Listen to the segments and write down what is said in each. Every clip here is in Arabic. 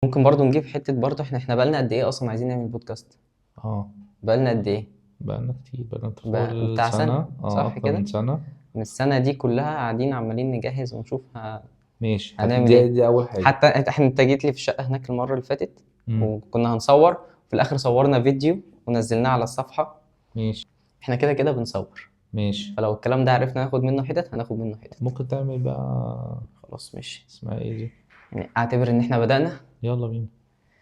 ممكن برضو نجيب حتة برضو احنا بقالنا قد ايه اصلا عايزين نعمل بودكاست؟ اه بقالنا قد ايه؟ بقالنا كتير، بقالنا فوق بتاع سنة، سنة، صح أكتر من كده؟ سنة. من السنة دي كلها قاعدين عمالين نجهز ونشوف ماشي، هنعمل دي ايه. دي أول حاجة. حتى انت جيت لي في الشقة هناك المرة اللي فاتت مم. وكنا هنصور، في الاخر صورنا فيديو ونزلناه على الصفحة. ماشي. احنا كده كده بنصور، ماشي، فلو الكلام ده عرفنا ناخد منه حتت هناخد منه حتت. ممكن تعمل بقى. خلاص ماشي. اسمها ايه دي؟ يعني اعتبر ان احنا بدأنا. يلا بينا.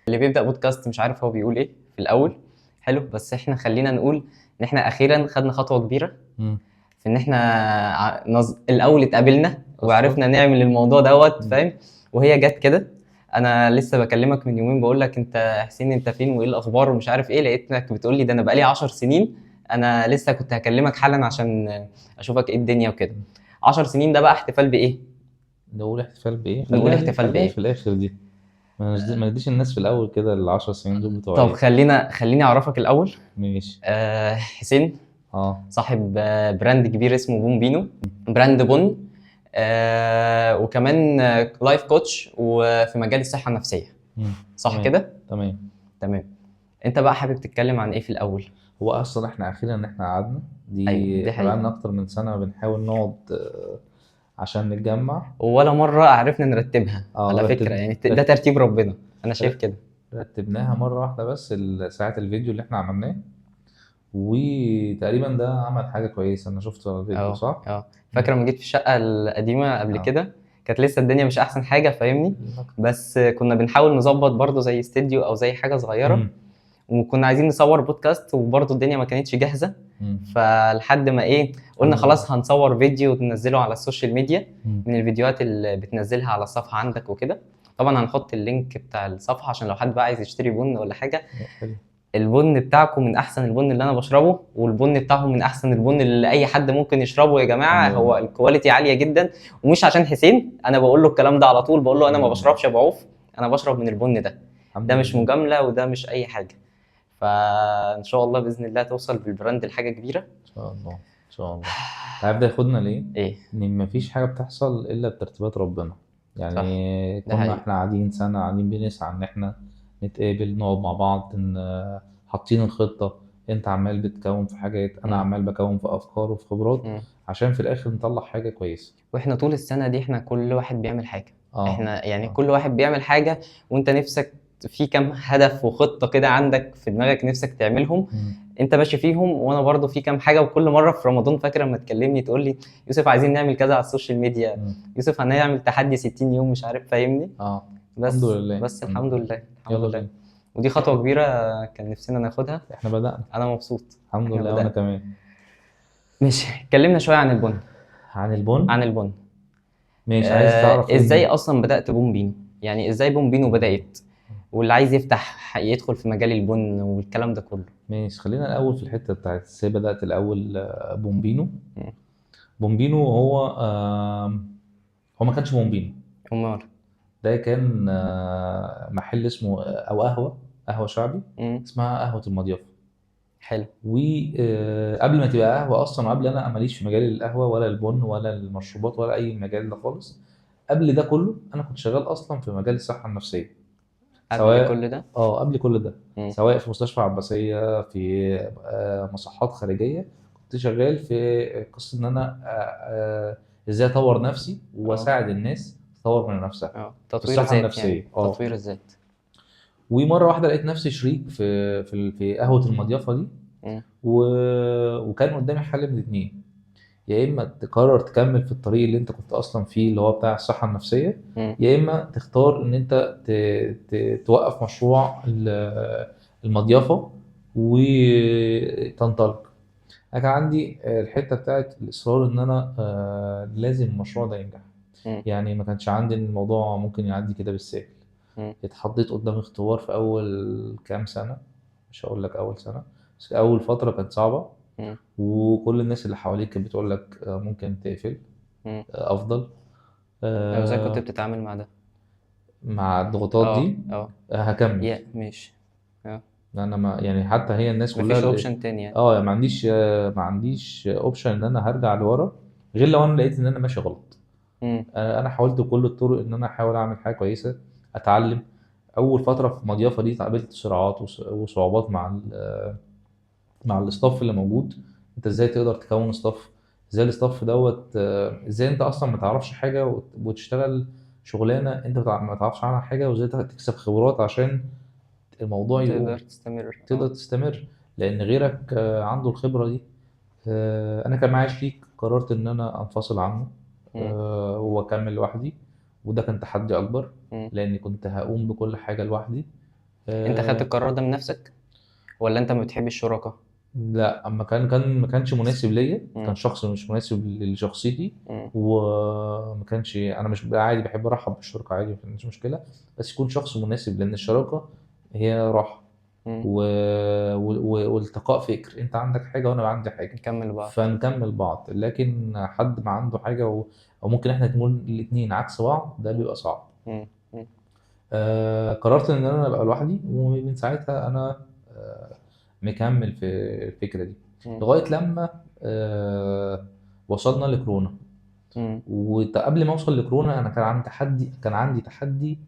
اللي بيبدأ بودكاست مش عارف هو بيقول ايه في الاول. حلو، بس احنا خلينا نقول ان احنا اخيرا خدنا خطوة كبيرة مم. في ان احنا الاول اتقابلنا أصلا. وعرفنا نعمل الموضوع دوت، مم. فاهم؟ وهي جت كده. انا لسه بكلمك من يومين بقول لك انت حسين انت فين وايه الاخبار ومش عارف ايه، لقيتك بتقول لي ده انا بقالي 10 سنين. انا لسه كنت هكلمك حالا عشان اشوفك ايه الدنيا وكده. 10 سنين ده بقى احتفال بايه؟ نقول احتفال بإيه؟ نقول خليها دي، احتفال خليها بايه؟ في الآخر دي. ما نديش الناس في الأول كده ال10 سنين دول بتوع طب ايه. خليني اعرفك الاول. ماشي. حسين اه. صاحب براند كبير اسمه بون بينو، براند بن. وكمان لايف كوتش وفي مجال الصحة النفسية، صح تمام. كده؟ تمام. تمام. انت بقى حابب تتكلم عن ايه في الاول؟ هو اصلا احنا اخيرا ان احنا قعدنا ايوه دي، دي احنا حقيقة. بقالنا اكتر من سنة بنحاول نقعد عشان نتجمع. ولا مرة عرفنا نرتبها اه على فكرة، رتب يعني ده رت... ترتيب ربنا. انا شايف ر- كده. رتبناها مرة واحدة بس ساعة الفيديو اللي احنا عملناه، وتقريبا ده عمل حاجة كويسة. انا شفت الفيديو اه صح؟ اه. مم. فاكرة لما جيت في الشقة القديمة قبل اه. كده، كانت لسه الدنيا مش احسن حاجة، فاهمني؟ المكتب. بس كنا بنحاول نظبط برضو زي استديو او زي حاجة صغيرة. مم. وكنا عايزين نصور بودكاست وبرضه الدنيا ما كانتش جاهزة. مم. فلحد ما ايه، قلنا الحمد لله. خلاص هنصور فيديو وننزله على السوشيال ميديا، مم. من الفيديوهات اللي بتنزلها على الصفحة عندك وكده. طبعا هنحط اللينك بتاع الصفحة عشان لو حد بقى عايز يشتري بن ولا حاجة. حلو. البن بتاعكم من احسن البن اللي انا بشربه، والبن بتاعهم من احسن البن اللي اي حد ممكن يشربه يا الحمد جماعة. هو لله. الكواليتي عالية جدا. ومش عشان حسين انا بقول له الكلام ده على طول، بقول له انا ما مم. بشربش ابو عوف، انا بشرب من البن ده. الحمد ده مش لله. مجاملة وده مش اي حاجة. فان شاء الله باذن الله توصل بالبراند لحاجه كبيره. ان شاء الله، ان شاء الله. تعرف ده ياخدنا ليه؟ ايه؟ ان مفيش حاجه بتحصل الا بترتيبات ربنا. صح. يعني ده كنا حقيقي. احنا قاعدين سنه قاعدين بنسعى ان احنا نتقابل نقعد مع بعض، حاطين الخطه. انت عمال بتكون في حاجات، انا مم. عمال بكون في افكار وفي خبرات، مم. عشان في الاخر نطلع حاجه كويسه. واحنا طول السنه دي احنا كل واحد بيعمل حاجه. اه. احنا يعني اه. كل واحد بيعمل حاجه، وانت نفسك في كام هدف وخطه كده عندك في دماغك نفسك تعملهم. مم. انت ماشي فيهم وانا برضو في كام حاجه. وكل مره في رمضان فاكر لما تكلمني تقول لي يوسف عايزين نعمل كذا على السوشيال ميديا، مم. يوسف هنعمل تحدي 60 يوم مش عارف، فاهمني؟ اه. الحمد بس لله، بس الحمد الحمد لله. لله الحمد يلا لله. بينا. ودي خطوه كبيره كان نفسنا ناخدها. احنا بدأنا. انا مبسوط. الحمد احنا لله، وانا بدأنا. كمان. ماشي، اتكلمنا شويه عن البن. عن البن. عن البن. ماشي، عايز تعرف ايه ازاي اصلا بدأت بوم بينو؟ يعني ازاي بوم بينو بدأت؟ واللي عايز يفتح يدخل في مجال البن والكلام ده كله. ماشي، خلينا الأول في الحتة بتاعت ازاي بدأت الأول. بومبينو. مم. بومبينو هو هو ما كانش بومبينو. امال. ده كان محل اسمه أو قهوة شعبي، مم. اسمها قهوة المضيافة. حلو. وقبل ما تبقى قهوة أصلا، وقبل أنا ماليش في مجال القهوة ولا البن ولا المشروبات ولا أي مجال ده خالص. قبل ده كله أنا كنت شغال أصلا في مجال الصحة النفسية. قبل سواء كل ده. قبل كل ده، مم. سواء في مستشفى عباسية، في مصحات خارجية. كنت شغال في قصة ان انا ازاي اطور نفسي اه واساعد الناس تطور من نفسها اه، في تطوير الصحة ذات يعني النفسية. تطوير الذات. ومرة واحدة لقيت نفسي شريك في قهوة المضيافة دي. مم. و... وكان قدامي حل من الاتنين: يا اما تقرر تكمل في الطريق اللي انت كنت اصلا فيه اللي هو بتاع الصحة النفسية، مم. يا اما تختار ان انت توقف مشروع المضيافة وتنطلق. انا كان عندي الحتة بتاعت الاصرار ان انا لازم المشروع ده ينجح. مم. يعني ما كانش عندي إن الموضوع ممكن يعدي كده بالسهل. مم. اتحطيت قدام اختبار في اول كام سنة، مش هقول لك اول سنة، بس اول فترة كانت صعبة. مم. وكل الناس اللي حواليك كانت بتقول لك ممكن تقفل، مم. افضل. لو ازاي كنت آه، بتتعامل مع ده؟ مع الضغوطات اه دي اه. هكمل. يا ماشي. اه. انا ما يعني حتى هي الناس كلها مفيش اوبشن تاني يعني. يعني ما عنديش اوبشن ان انا هرجع لورا، غير لو انا لقيت ان انا ماشي غلط. مم. انا حاولت بكل الطرق ان انا احاول اعمل حاجه كويسه، اتعلم، اول فتره في مضيافه دي قابلت صراعات وصعوبات مع الاستاف اللي موجود. انت ازاي تقدر تكون استاف؟ ازاي الاستاف دوت ازاي انت اصلا ما تعرفش حاجه وتشتغل شغلانه انت ما تعرفش عنها حاجه، وازاي تكسب خبرات عشان الموضوع تقدر يقوم تستمر. تقدر تستمر، لان غيرك عنده الخبره دي. انا كان معايا شريك، قررت ان انا انفصل عنه مم. واكمل لوحدي، وده كان تحدي اكبر مم. لاني كنت هقوم بكل حاجه لوحدي. انت خدت آه، القرار ده من نفسك ولا انت ما بتحبش الشركاء؟ لا، اما ما كانش مناسب ليا، كان مم. شخص مش مناسب لشخصيتي. مم. وما كانش، انا مش عادي بحب ارحب بالشركه عادي، مفيش مشكله، بس يكون شخص مناسب، لان الشراكه هي راحه مم. والتقاء فكر، انت عندك حاجه وانا عندي حاجه نكمل بعض. فنكمل بعض. لكن حد ما عنده حاجه او ممكن احنا نكون الاثنين عكس بعض، ده بيبقى صعب. مم. مم. قررت ان انا ابقى لوحدي، ومن ساعتها انا مكمل في الفكره دي مم. لغايه لما آه، وصلنا لكورونا. مم. وقبل ما اوصل لكورونا انا كان عندي تحدي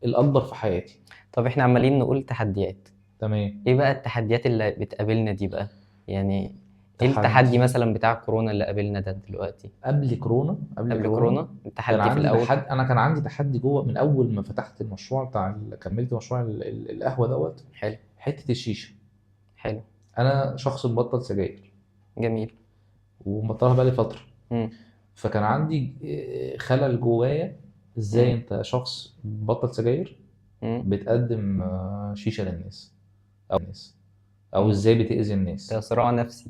الاكبر في حياتي. طب احنا عمالين نقول تحديات، تمام. ايه بقى التحديات اللي بتقابلنا دي بقى؟ يعني ايه التحدي تحدي مثلا بتاع كورونا اللي قابلنا ده دلوقتي؟ قبل كورونا قبل قبل كورونا كورونا التحدي في الاول. كان عندي تحدي جوه من اول ما فتحت المشروع كملت مشروع القهوه دوت. حلو. حته الشيشه. حلو. انا شخص مبطل سجاير جميل. ومبطلها بقالي فتره. مم. فكان عندي خلل جوايا، ازاي مم. انت شخص بطل سجاير مم. بتقدم شيشه للناس او مم. ازاي بتأذي ده الناس. صراع نفسي.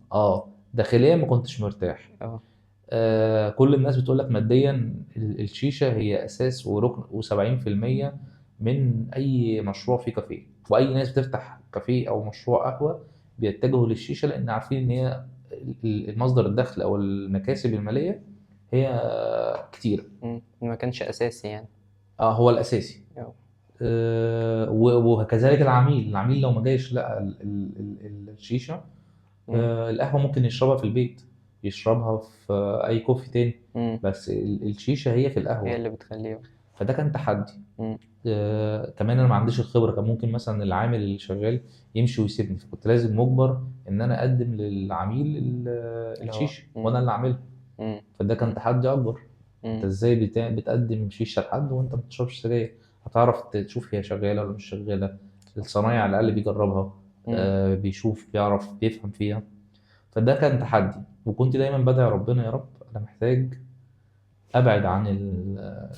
داخليا ما كنتش مرتاح. اه. كل الناس بتقول لك ماديا الشيشه هي اساس وركن و70% من اي مشروع فيه كافيه، واي ناس بتفتح كافيه او مشروع قهوه بيتجهوا للشيشه، لان عارفين ان هي المصدر الدخل او المكاسب الماليه هي كتيره. ما كانش اساسي يعني. هو الاساسي. اه. وكذلك العميل لو ما جايش لقى الشيشه، مم. القهوة ممكن يشربها في البيت، يشربها في أي كوفي تاني، مم. بس الشيشة هي في هي القهوة. اللي بتخليه. فده كان تحدي. مم. كمان أنا ما عنديش الخبرة، كان ممكن مثلا العامل اللي شغال يمشي ويسيبني، فكنت لازم مجبر إن أنا أقدم للعميل اللي هو. الشيشة وأنا اللي أعملها. مم. فده كان مم. تحدي أكبر. أنت مم. إزاي بتقدم شيشة لحد وأنت ما بتشربش سجاير؟ هتعرف تشوف هي شغالة ولا مش شغالة؟ الصنايعي على الأقل بيجربها، مم. بيشوف بيعرف بيفهم فيها. فده كان تحدي، وكنت دايما بدعي ربنا يا رب انا محتاج ابعد عن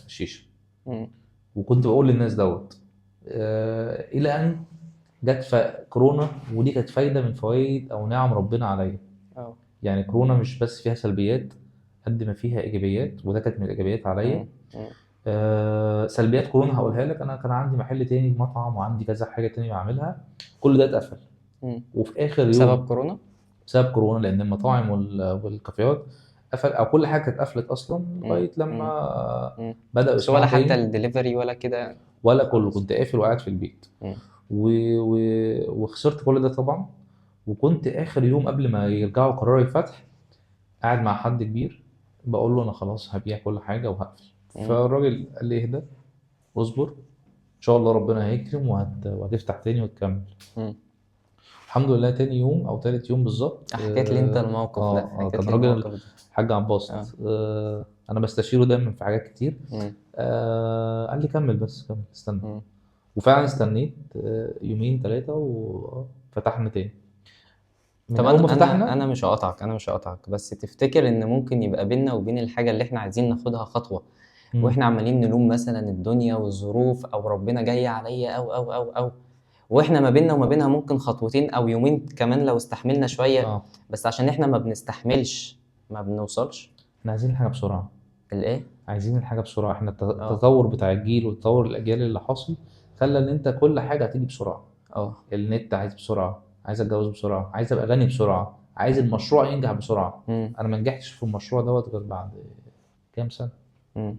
الشيشه. مم. وكنت بقول للناس دوت الى ان جت كورونا، ودي كانت فايده من فوائد او نعم ربنا عليا. اه. يعني كورونا مش بس فيها سلبيات قد ما فيها ايجابيات، وده كانت من الايجابيات عليا. مم. مم. سلبيات كورونا هقولها لك. انا كان عندي محل تاني مطعم، وعندي كذا حاجه تاني بعملها، كل ده اتقفل. مم. وفي اخر بسبب يوم كورونا. بسبب كورونا، لان المطاعم والكافيهات قفل، او كل حاجه كانت قفلت اصلا مم. لغايه مم. لما مم. بداوا بس ولا يسمعوا حتى تاني. الدليفري ولا كده. ولا كله، خالص. كنت قافل وقاعد في البيت. مم. و... و... وخسرت كل ده طبعا. وكنت اخر يوم قبل ما يرجعوا قرار الفتح قاعد مع حد كبير، بقول له انا خلاص هبيع كل حاجه وهقفل. مم. فالراجل قال لي اهدى، اصبر، ان شاء الله ربنا هيكرم وهتفتح تاني وتكمل. مم. الحمد لله تاني يوم او تالت يوم بالظبط. حكيت لي انت الموقف ده، حكيت كان لي راجل الموقف ده. حاج اه. عباس. انا بستشيره دايما في حاجات كتير. مم. قال لي كمل، بس كمل استنى. مم. وفعلا استنيت يومين ثلاثة وفتحنا تاني. من طب أول ما انا فتحنا. مش هقطعك بس تفتكر ان ممكن يبقى بيننا وبين الحاجه اللي احنا عايزين ناخدها خطوه، مم. واحنا عمالين نلوم مثلا الدنيا والظروف او ربنا جاي عليا او واحنا ما بيننا وما بينها ممكن خطوتين او يومين كمان لو استحملنا شويه، اه بس عشان احنا ما بنستحملش ما بنوصلش. احنا عايزين الحاجة بسرعة. الايه؟ عايزين الحاجة بسرعة. احنا اه. التطور بتاع الجيل وتطور الأجيال اللي حاصل خلى إن أنت كل حاجة هتيجي بسرعة. اه. النت عايز بسرعة، عايز أتجوز بسرعة، عايز أبقى غني بسرعة، عايز المشروع ينجح بسرعة. مم. أنا ما نجحتش في المشروع دوت غير بعد كام سنة. مم.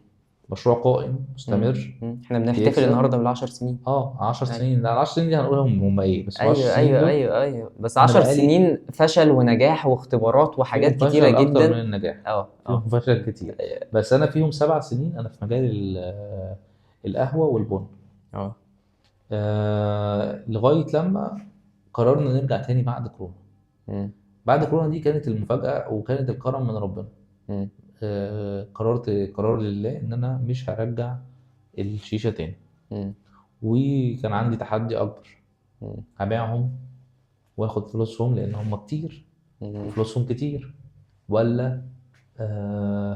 مشروع قائم مم. مستمر احنا بنحتفل بيكسب. النهارده بالعشر سنين. 10 ايوه سنين. لا، ال 10 سنين دي هنقول هم ايه، بس ال 10 ايوه سنين ايوه دول ايوه ايوه، بس انا 10 بقالي سنين فشل ونجاح واختبارات فيهم وحاجات كتيرة فشل اكتر من جدا. النجاح. اه. فيهم اه. فشل كتير. بس انا فيهم 7 سنين انا في مجال القهوة والبن. اه. لغايه لما قررنا نرجع تاني بعد كورونا. مم. بعد كورونا دي كانت المفاجاه وكانت الكرم من ربنا. مم. قررت قرار لله ان انا مش هرجع الشيشه تاني. مم. وكان عندي تحدي اكبر، مم. هبيعهم واخد فلوسهم لان هم كتير مم. وفلوسهم كتير، ولا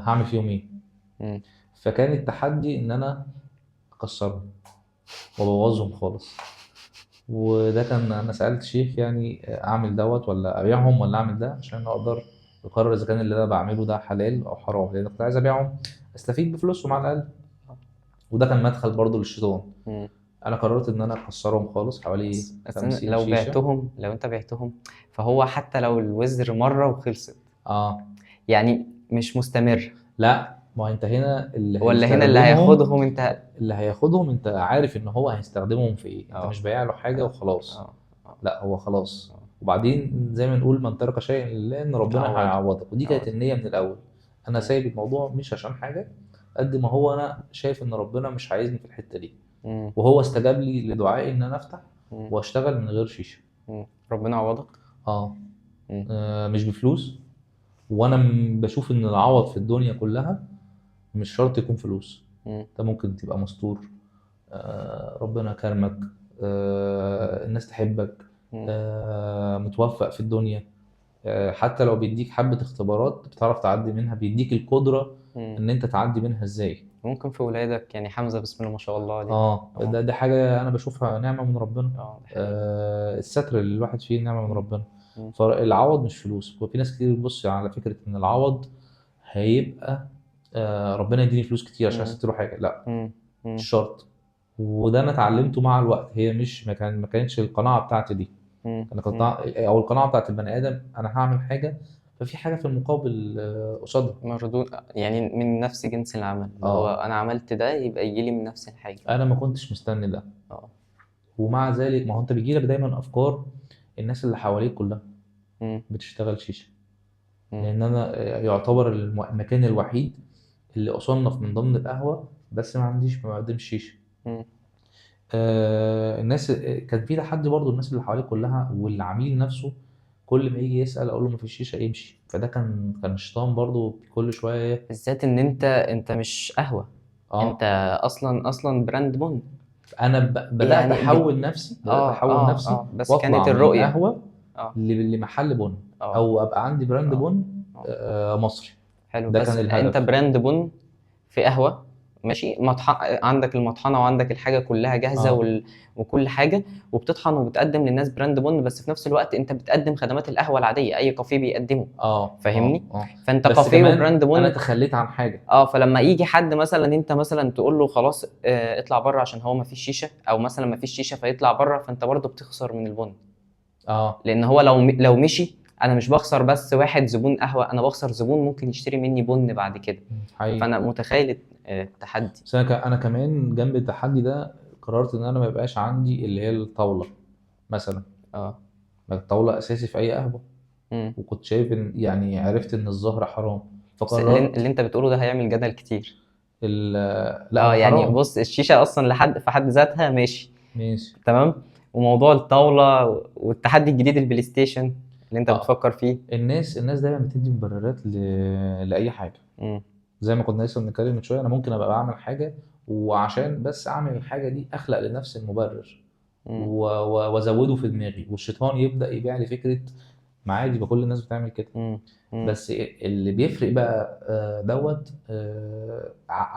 هعمل فيهم ايه. مم. فكان التحدي ان انا اكسرهم وابوظهم خالص. وده كان انا سالت شيخ يعني اعمل دوت ولا ابيعهم ولا اعمل ده عشان اقدر اقرر اذا كان اللي انا بعمله ده حلال او حرام، لان كنت عايز ابيعهم استفيد بفلوسهم على الاقل. وده كان مدخل برضه للشيطان. مم. انا قررت ان انا اكسرهم خالص، حوالي بس 50 لو شيشه. بعتهم، لو انت بعتهم، فهو حتى لو الوزر مرة وخلصت، اه يعني مش مستمر. لا، ما هو انت هنا اللي ولا هنا اللي هيستخدمهم، هياخدهم انت؟ اللي هياخدهم انت عارف ان هو هيستخدمهم في ايه، انت اه مش بايع له حاجه اه وخلاص. اه اه لا هو خلاص. اه. وبعدين زي ما نقول من ترك شيئا لله ان ربنا عوض. هيعوضك، ودي كانت عوض. النية من الاول. انا مم. سايب الموضوع مش عشان حاجة قد ما هو انا شايف ان ربنا مش عايزني في الحتة دي، مم. وهو استجاب لي لدعائي ان انا افتح مم. واشتغل من غير شيشة. مم. ربنا عوضك. اه. مم. مش بفلوس. وانا بشوف ان العوض في الدنيا كلها مش شرط يكون فلوس. مم. انت ممكن تبقى مستور، ربنا كرمك، الناس تحبك، مم. متوفق في الدنيا، حتى لو بيديك حبة اختبارات بتعرف تعدي منها، بيديك القدرة مم. ان انت تعدي منها ازاي. ممكن في ولادك يعني حمزة بسم الله ما شاء الله عليه. اه اه ده حاجة انا بشوفها نعمة من ربنا. اه ده حقيقي. الستر اللي الواحد فيه نعمة من مم. ربنا. مم. فالعوض مش فلوس. وفي ناس كتير بتبص على فكرة ان العوض هيبقى ربنا يديني فلوس كتير عشان مم. استر له حاجة. لا، مم. مش مم. شرط. وده انا اتعلمته مع الوقت. هي مش ما كانتش القناعة بتاعتي دي. مم. انا مم. او القناعه بتاعت البني ادم انا هعمل حاجه ففي حاجه في المقابل قصادها. مردود يعني من نفس جنس العمل، اللي هو اه انا عملت ده يبقى يجي لي من نفس الحاجة. انا ما كنتش مستني ده. اه. ومع ذلك ما هو انت بيجيلك دايما افكار الناس اللي حواليك كلها مم. بتشتغل شيشه. مم. لان انا يعتبر المكان الوحيد اللي اصنف من ضمن القهوه بس ما بقدمش شيشه. مم. الناس كان في تحدي برضو، الناس اللي حواليك كلها والعميل نفسه كل ما يجي يسأل اقول له ما فيش شيشه يمشي. فده كان الشيطان برضو كل شويه. بالذات ان انت مش قهوة، انت اه اصلا براند بن. انا بدات يعني احول نفسي، بس واطلع كانت من الرؤية. قهوه اه لمحل بن، اه او ابقى عندي براند اه بن اه. مصري. حلو، ده بس كان انت الهدف. براند بن في قهوة، ماشي، عندك المطحنة وعندك الحاجة كلها جاهزة اه وكل حاجة، وبتطحن وبتقدم للناس براند بن، بس في نفس الوقت انت بتقدم خدمات القهوة العادية اي كافيه بيقدمه. فاهمني؟ فانت بس كافيه كمان وبراند انا بن. تخليت عن حاجه. اه، فلما يجي حد مثلا انت مثلا تقول له خلاص اطلع بره عشان هو ما فيش شيشه، او مثلا ما فيش شيشه فيطلع بره، فانت برضه بتخسر من البن. اه لان هو لو مشي، انا مش بخسر بس واحد زبون قهوه، انا بخسر زبون ممكن يشتري مني بن بعد كده. حقيقي. فانا متخيل التحدي. بس انا كمان جنب التحدي ده قررت ان انا ما يبقاش عندي اللي هي الطاوله مثلا. اه. ما الطاوله اساسي في اي قهوه. امم. وكنت شايف ان يعني عرفت ان الظهر حرام. بس اللي فقررت انت بتقوله ده هيعمل جدل كتير. لا اه هو يعني حرام. بص، الشيشه اصلا لحد في حد ذاتها ماشي. ماشي. تمام. وموضوع الطاوله والتحدي الجديد البلاي ستيشن اللي انت اه بتفكر فيه. الناس دايما بتدي مبررات لاي حاجه. امم. زي ما كنا لسه بنتكلم من شويه، انا ممكن ابقى بعمل حاجه وعشان بس اعمل الحاجه دي اخلق لنفسي المبرر امم. وازوده في دماغي، والشيطان يبدا يبيع لي فكره ما عادي بقى كل الناس بتعمل كده. امم. بس اللي بيفرق بقى دوت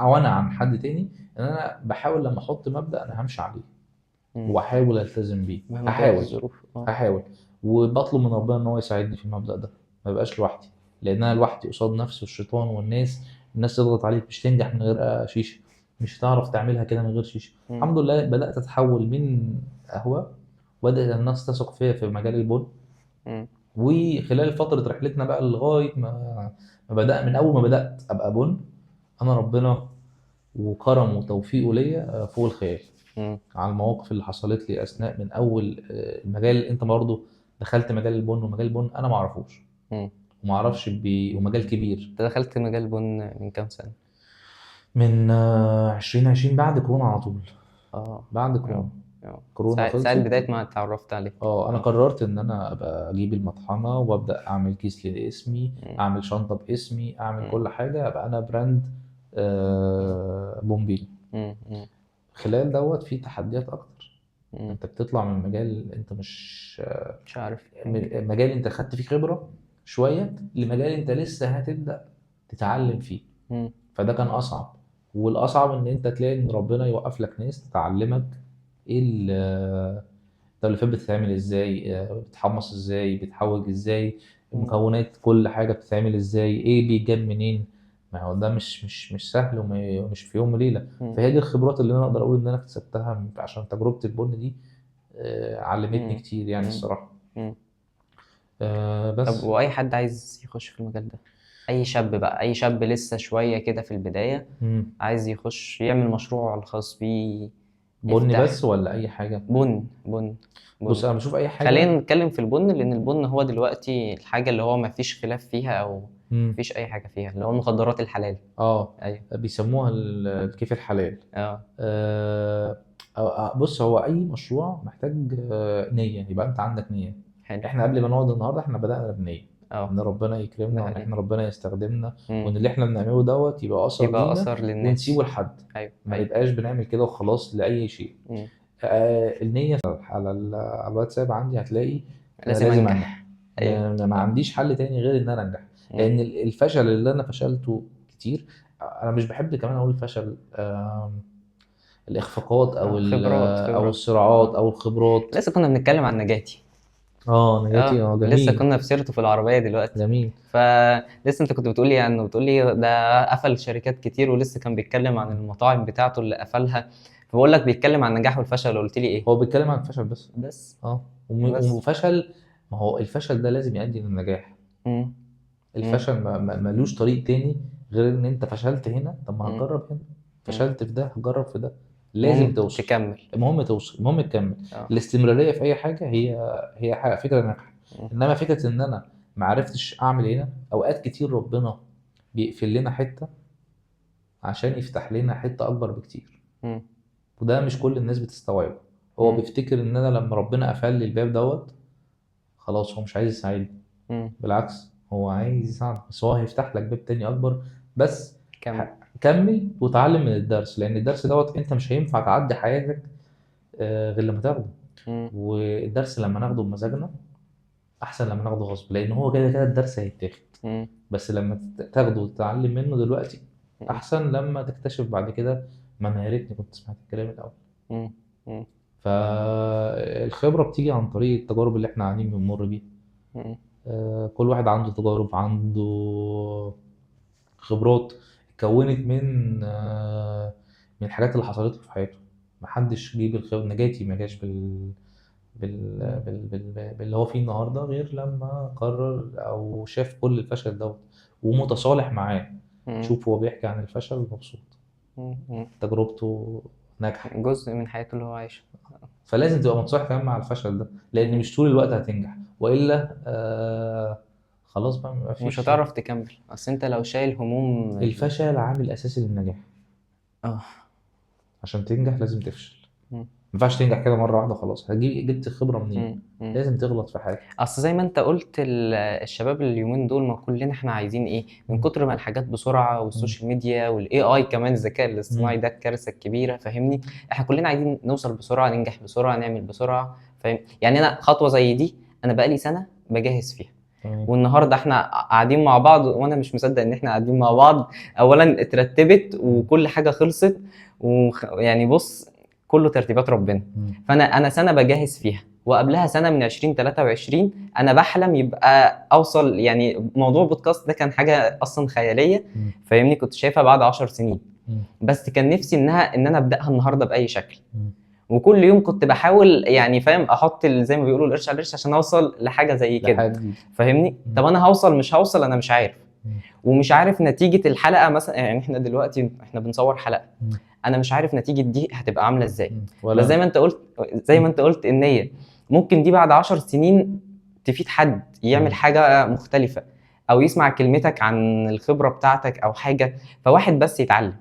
وانا عن حد تاني ان انا بحاول لما احط مبدأ انا همشي عليه امم. واحاول التزم بيه. مهما كانت هحاول الظروف. اه. هحاول وبطلب من ربنا ان هو يساعدني في المبدأ ده، ما بقاش لوحدي. لان انا لوحدي قصاد نفسي والشيطان والناس. الناس تضغط عليك، مش تنجح من غير شيشه، مش هتعرف تعملها كده من غير شيشه. مم. الحمد لله بدات اتحول من قهوه، وبدات الناس تثق فيا في مجال البن. مم. وخلال فتره رحلتنا بقى لغايه ما بدأ، من اول ما بدات ابقى بن، انا ربنا وكرم وتوفيقه ليا فوق الخيال. مم. على المواقف اللي حصلت لي اثناء من اول المجال. انت برضه دخلت مجال البن، ومجال البن انا ما اعرفوش مم. وما اعرفش ومجال كبير. انت دخلت مجال بن من كام سنة؟ من 2020 بعد كورونا على طول. اه. بعد اه. كورونا. كورونا ساعة خلصت. بداية ما اتعرفت عليك. انا قررت ان انا ابقى اجيب المطحنه وابدا اعمل كيس لاسمي، مم. اعمل شنطه باسمي، اعمل مم. كل حاجه، ابقى انا براند بومبيني. مم. مم. خلال دوت في تحديات اكتر. مم. انت بتطلع من مجال انت مش مش عارف. مجال انت خدت فيه خبره شويه لمجال انت لسه هتبدا تتعلم فيه. مم. فده كان اصعب، والاصعب ان انت تلاقي ان ربنا يوقف لك ناس تعلمك ايه التوليفات بتتعمل ازاي، بتحمص ازاي، بتحوج ازاي، مم. المكونات كل حاجه بتتعمل ازاي، ايه بيتجاب منين. ما هو ده مش سهل ومش في يوم وليله. مم. فهي دي الخبرات اللي انا اقدر اقول ان انا اكتسبتها عشان تجربه البن دي علمتني مم. كتير يعني مم. الصراحه. مم. طب بس واي حد عايز يخش في المجال ده، اي شاب بقى، اي شاب لسه شوية كده في البداية مم. عايز يخش يعمل مشروع الخاص بيه، بن يفتح بس ولا اي حاجه؟ بن. بص انا بشوف اي خلينا حاجه. نتكلم في البن، لان البن هو دلوقتي الحاجة اللي هو ما فيش خلاف فيها او مم. مفيش اي حاجة فيها، اللي هو المخدرات الحلال. ايوه. بيسموها الكيف الحلال. اه. آه، بص هو اي مشروع محتاج نيه، يبقى انت عندك نيه. حلو. احنا قبل ما نقعد النهارده احنا بدانا بنيه اه. ان ربنا ده يكرمنا، وان حقيقي. احنا ربنا يستخدمنا، مم. وان اللي احنا بنعمله دوت يبقى اثر يبقى لينا اثر للناس. ونسيبه لحد. ايوه ما ايوه. نبقاش بنعمل كده وخلاص لاي شيء. مم. النيه على على الواتساب عندي هتلاقي انا لازم لازم انجح. انجح. ايوه. ما عنديش حل تاني غير ان انا انجح. مم. لان الفشل اللي انا فشلته كتير، انا مش بحب كمان اقول فشل، الاخفاقات او او خبرات. الصراعات او الخبرات. لسه كنا بنتكلم عن نجاتي. نجاتي لسه جميل. كنا في سيرته في العربية دلوقتي. جميل. فلسه انت كنت بتقولي عنه، بتقولي ده قفل شركات كتير، ولسه كان بيتكلم عن المطاعم بتاعته اللي قفلها. فبقول لك بيتكلم عن النجاح والفشل، قلت لي ايه؟ هو بيتكلم عن الفشل بس. بس. وفشل. ما هو الفشل ده لازم يؤدي للنجاح. مم. الفشل ملوش طريق تاني غير ان انت فشلت هنا، طب ما مم. هتجرب هنا. فشلت في ده هتجرب في ده. المهم لازم توصل. تكمل. المهم توصل، المهم تكمل. اه. الاستمرارية في اي حاجة هي حاجة فكرة ناجحة. مم. انما فكرة ان انا ما عرفتش اعمل هنا، اوقات كتير ربنا بيقفل لنا حتة عشان يفتح لنا حتة اكبر بكتير. مم. وده مش كل الناس بتستوعبه. هو مم. بيفتكر ان انا لما ربنا قفل لي الباب دوت خلاص هو مش عايز يساعدني. مم. بالعكس هو عايز يساعدك، بس هو هيفتح لك باب تاني اكبر. بس كمل. كمل وتعلم من الدرس، لان الدرس دوت انت مش هينفع تعدي حياتك غير لما تاخده. مم. والدرس لما ناخده بمزاجنا احسن لما ناخده غصب، لان هو كده كده الدرس هيتاخد. مم. بس لما تاخده وتتعلم منه دلوقتي مم. احسن لما تكتشف بعد كده ما انا يا ريتني كنت سمعت الكلام الاول. مم. مم. فالخبرة بتيجي عن طريق التجارب اللي احنا قاعدين بنمر بيها. مم. كل واحد عنده تجارب، عنده خبرات اتكونت من الحاجات اللي حصلت له في حياته. محدش جه بالخبرة. نجاتي ما جاش باللي هو فيه النهارده غير لما قرر او شاف كل الفشل دوت ومتصالح معاه. مم. شوف هو بيحكي عن الفشل مبسوط، مم. تجربته ناجحة. جزء من حياته اللي هو عايشه. فلازم تبقى متصالح كمان مع الفشل ده، لان مش طول الوقت هتنجح، والا خلاص بقى ما مش فيش. هتعرف تكمل، اصل انت لو شايل هموم الفشل عامل اساسي للنجاح. اه. عشان تنجح لازم تفشل. مم. ما ينفعش تنجح كده مره واحده خلاص. جبت الخبره منين؟ مم. لازم تغلط في حاجه. اصل زي ما انت قلت الشباب اليومين دول، ما كلنا احنا عايزين ايه من كتر ما الحاجات بسرعه، والسوشيال ميديا والاي اي كمان، الذكاء الاصطناعي ده الكارثه الكبيره، فاهمني؟ احنا كلنا عايزين نوصل بسرعه، ننجح بسرعه، نعمل بسرعه، فاهم؟ يعني انا خطوه زي دي انا بقالي سنه بجهز فيها، والنهارده احنا قاعدين مع بعض وانا مش مصدق ان احنا قاعدين مع بعض. اولا اترتبت وكل حاجه خلصت، يعني بص كله ترتيبات ربنا. فانا سنه بجهز فيها، وقبلها سنه من 2023 انا بحلم يبقى اوصل، يعني موضوع بودكاست ده كان حاجه اصلا خياليه، فاهمني؟ كنت شايفها بعد 10 سنين، بس كان نفسي ان انا ابداها النهارده باي شكل. وكل يوم كنت بحاول، يعني فاهم، احط زي ما بيقولوا القرش على القرش عشان اوصل لحاجه زي كده، فاهمني؟ طب انا هوصل مش هوصل انا مش عارف، ومش عارف نتيجه الحلقه مثلا. يعني احنا دلوقتي بنصور حلقه، انا مش عارف نتيجه دي هتبقى عامله ازاي. بس زي ما انت قلت النيه ممكن دي بعد 10 سنين تفيد حد يعمل حاجه مختلفه، او يسمع كلمتك عن الخبره بتاعتك او حاجه، فواحد بس يتعلم.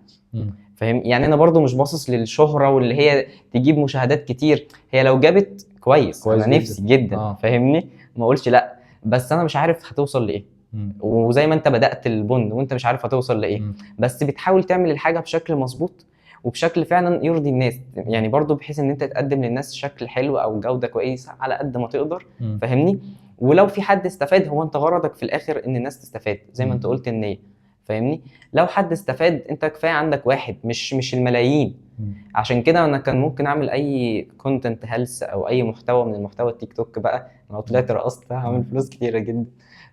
فاهم؟ يعني انا برضو مش باصص للشهرة واللي هي تجيب مشاهدات كتير، هي لو جابت كويس انا كويس جدا. نفسي جدا، فاهمني؟ ما اقولش لا، بس انا مش عارف هتوصل لايه. مم. وزي ما انت بدأت البن وانت مش عارف هتوصل لايه، مم. بس بتحاول تعمل الحاجة بشكل مظبوط وبشكل فعلا يرضي الناس، يعني برضو بحيث ان انت تقدم للناس شكل حلو او جودة كويسة على قد ما تقدر، مم. فاهمني؟ ولو في حد استفاد، هو انت غرضك في الاخر ان الناس تستفاد زي ما مم. انت قلت النية، فاهمني؟ لو حد استفاد انت كفاية عندك واحد، مش الملايين. مم. عشان كده انا كان ممكن اعمل اي كونتنت هلس او اي محتوى من المحتوى التيك توك بقى، أنا لو طلعت رقصت هعمل فلوس كتيرة جدا،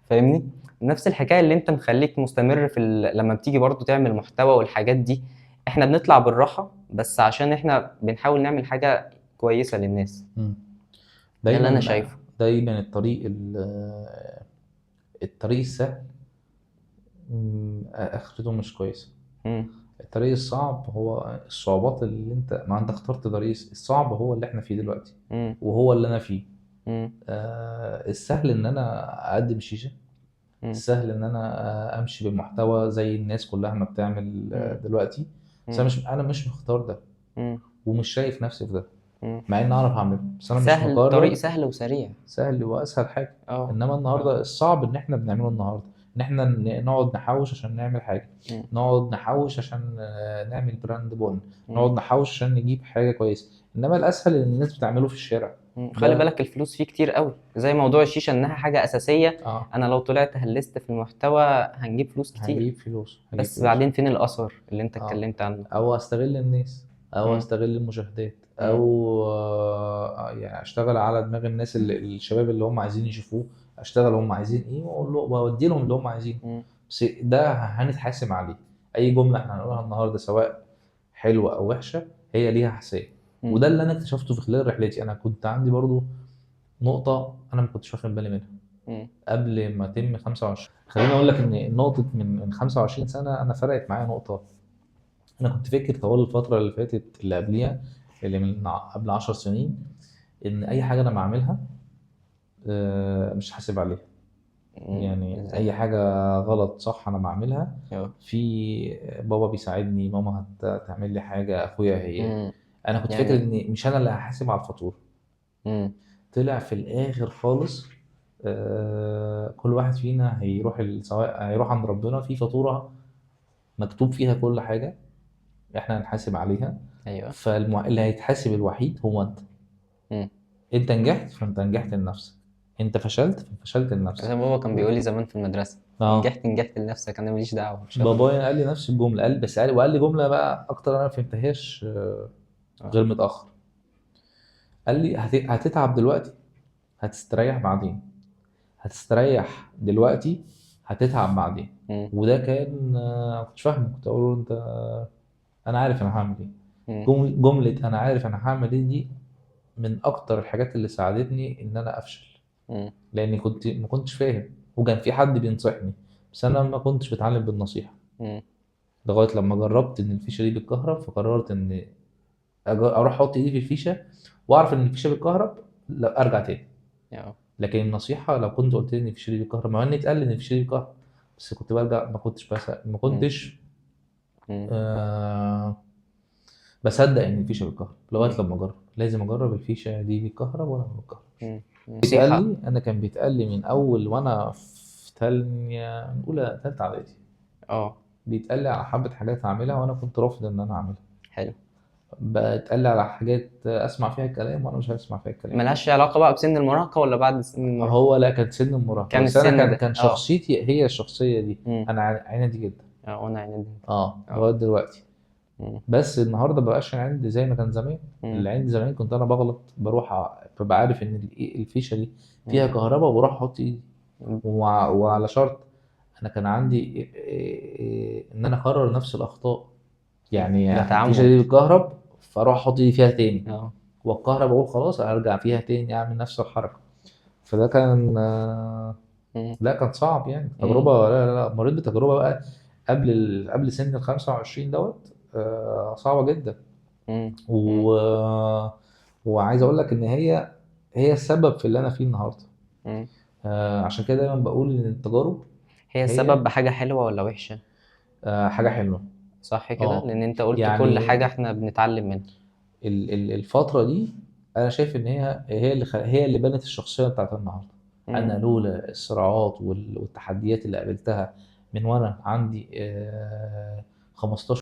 فاهمني؟ نفس الحكايه اللي انت مخليك مستمر في لما بتيجي برضو تعمل محتوى والحاجات دي، احنا بنطلع بالراحه بس عشان احنا بنحاول نعمل حاجه كويسه للناس. مم. ده اللي انا دايما شايفه. دايما الطريق السهل اخرته مش كويسه. مم. الطريق الصعب هو الصعوبات اللي انت ما انت اخترت طريق الصعب هو اللي احنا فيه دلوقتي، مم. وهو اللي انا فيه. مم. السهل ان انا اقدم شيشه، مم. السهل ان انا امشي بمحتوى زي الناس كلها ما بتعمل دلوقتي. بس انا مش مختار ده، مم. ومش شايف نفسي في ده، مم. مع اني اعرف اعمله، بس انا مش سهل، طريق مقرر. سهل وسريع. سهل واسهل حاجه. اه. انما النهارده الصعب ان احنا بنعمله النهارده، ان احنا نقعد نحوش عشان نعمل حاجه، مم. نقعد نحوش عشان نعمل براند بون، مم. نقعد نحوش عشان نجيب حاجه كويسه. انما الاسهل ان الناس بتعمله في الشارع. خلي ده بالك الفلوس فيه كتير قوي، زي موضوع الشيشه انها حاجه اساسيه. اه انا لو طلعت هلست في المحتوى هنجيب فلوس كتير، هجيب فلوس، هجيب بس فلوس. بعدين فين الاثر اللي انت اه اتكلمت عنه؟ او استغل الناس، او مم. استغل المشاهدات، مم. او يعني اشتغل على دماغ الناس الشباب اللي هم عايزين يشوفوه، اشتغل هم عايزين ايه واقول له واودي لهم اللي هم عايزينه. مم. بس ده هنتحاسب عليه. اي جمله احنا هنقولها النهارده سواء حلوه او وحشه هي ليها حساب. مم. وده اللي انا اكتشفته في خلال رحلتي. انا كنت عندي برضو نقطه انا ما كنتش واخد بالي منها مم. قبل ما اتم 25. خليني اقول لك ان نقطه من 25 سنه انا فرقت معايا نقطه. انا كنت فاكر طوال الفتره اللي فاتت اللي قبليها، اللي من قبل 10 سنين، ان اي حاجه انا بعملها مش حاسب عليها. يعني ازاي؟ اي حاجه غلط صح انا بعملها، اه. في بابا بيساعدني، ماما هتعمل لي حاجه، اخويا هي. مم. انا كنت فاكر يعني. ان مش انا اللي هحاسب على الفاتوره. مم. طلع في الاخر خالص كل واحد فينا هيروح سواء هيروح عند ربنا في فاتوره مكتوب فيها كل حاجه احنا هنحاسب عليها. ايوه. اللي هيتحاسب الوحيد هو انت. مم. انت نجحت فانت نجحت لنفسك، انت فشلت ففشلت لنفسك. زي ما بابا كان بيقول لي زمان في المدرسه، اه نجحت لنفسك، انا ماليش دعوه، مش هاخد. بابايا قال لي نفس الجمله، قال بس وقال لي جمله بقى اكتر انا ما فهمتهاش اه. غير متاخر. قال لي هتتعب دلوقتي هتستريح بعدين، هتستريح دلوقتي هتتعب بعدين. مم. وده كان ما كنتش فاهمه. كنت اقول له انت انا عارف انا هعمل ايه. مم. جمله انا عارف انا هعمل ايه دي من اكتر الحاجات اللي ساعدتني ان انا افشل، مم. لاني ما كنتش فاهم، وكان في حد بينصحني بس انا ما كنتش بتعلم بالنصيحه. مم. لغايه لما جربت ان الفيشه دي بتكهرب، فقررت ان اروح احط ايدي في الفيشه واعرف ان الفيشه بتكهرب، لا ارجع تاني. اه. لكن النصيحه لو كنت قلت لي ان الفيشه دي بتكهرب، مع ان اتقال لي ان الفيشه دي بتكهرب، بس كنت برجع ما كنتش ما مم. كنتش مم. آه بصدق ان الفيشه بتكهرب لغايه لما اجرب. لازم اجرب الفيشه دي بتكهرب ولا ما بتكهربش. مم. بيتقال نصيحه. لي انا كان بيتقال لي من اول وانا في تانية اولى تالتة اعدادي، اه. بيتقال لي على حبة حاجات هعملها وانا كنت رافض ان انا اعملها. حلو. بيتقال لي على حاجات اسمع فيها الكلام وانا مش هسمع فيها الكلام. ملهاش علاقه بقى بسن المراهقه ولا بعد سن المراهقه؟ هو لا كانت سن المراهقة، كان بس انا السن كان ده. كان شخصيتي هي الشخصية دي. مم. انا عندي جدا وانا عندي. لغاية اه. دلوقتي. مم. بس النهارده مبقاش عندي زي ما كان زمان. مم. اللي عندي زمان كنت انا بغلط بروح ببقى عارف ان الفيشة دي فيها مم. كهرباء وبروح احط ايدي مم. وعلى شرط. انا كان عندي ان انا اكرر نفس الاخطاء. يعني ده الفيشه تعمد. دي بتكهرب فاروح احط ايدي فيها تاني، اه. والكهرب اقول خلاص ارجع فيها تاني اعمل نفس الحركه. فده كان مم. لا كان صعب يعني مم. تجربه. لا لا لا مريت بتجربه بقى قبل قبل سن ال 25 دوت صعبه جدا. مم. مم. و... وعايز اقول لك ان هي السبب في اللي انا فيه النهارده. مم. عشان كده دايما بقول ان التجارب هي هي السبب بحاجه حلوه ولا وحشه؟ حاجه حلوه. صح كده؟ اه لان انت قلت كل يعني حاجة احنا بنتعلم منها. الفترة دي أنا شايف إن هي اللي بنت الشخصية بتاعت النهاردة. أنا مم. لولا الصراعات والتحديات اللي قابلتها من وأنا عندي 15